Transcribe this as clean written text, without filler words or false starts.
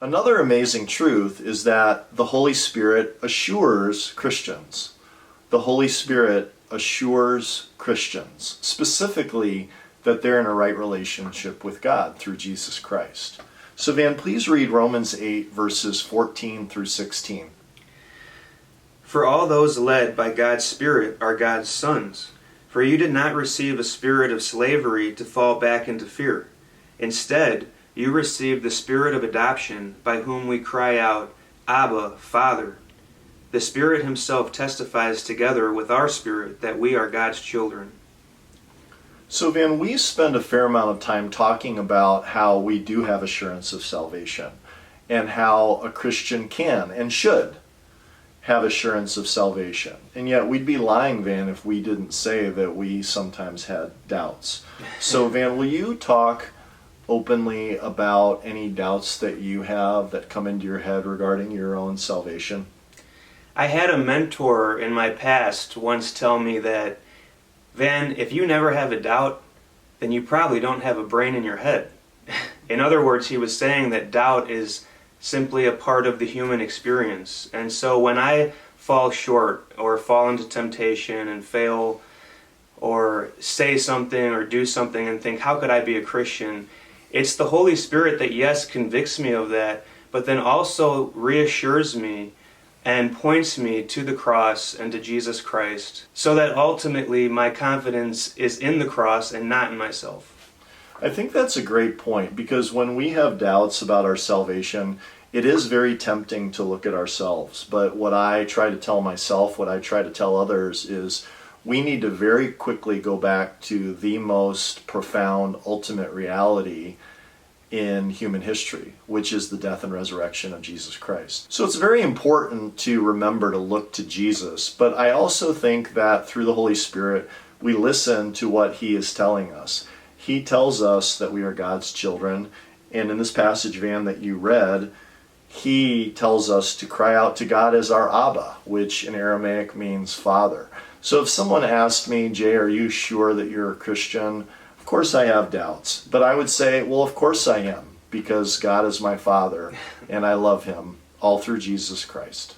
Another amazing truth is that the Holy Spirit assures Christians. The Holy Spirit assures Christians, specifically that they're in a right relationship with God through Jesus Christ. So Van, please read Romans 8, verses 14 through 16. For all those led by God's Spirit are God's sons. For you did not receive a spirit of slavery to fall back into fear. Instead, you received the Spirit of adoption, by whom we cry out, Abba, Father. The Spirit Himself testifies together with our spirit that we are God's children. So Van, we spend a fair amount of time talking about how we do have assurance of salvation and how a Christian can and should have assurance of salvation. And yet we'd be lying, Van, if we didn't say that we sometimes had doubts. So Van, will you talk openly about any doubts that you have that come into your head regarding your own salvation? I had a mentor in my past once tell me that, Van, if you never have a doubt, then you probably don't have a brain in your head. In other words, he was saying that doubt is simply a part of the human experience. And so when I fall short or fall into temptation and fail or say something or do something and think, how could I be a Christian? It's the Holy Spirit that, yes, convicts me of that, but then also reassures me and points me to the cross and to Jesus Christ, so that ultimately my confidence is in the cross and not in myself. I think that's a great point, because when we have doubts about our salvation, it is very tempting to look at ourselves. But what I try to tell myself, what I try to tell others is we need to very quickly go back to the most profound, ultimate reality in human history, which is the death and resurrection of Jesus Christ. So it's very important to remember to look to Jesus, but I also think that through the Holy Spirit, we listen to what He is telling us. He tells us that we are God's children, and in this passage, Van, that you read, He tells us to cry out to God as our Abba, which in Aramaic means Father. So if someone asked me, Jay, are you sure that you're a Christian? Of course I have doubts, but I would say, well, of course I am, because God is my Father, and I love Him all through Jesus Christ.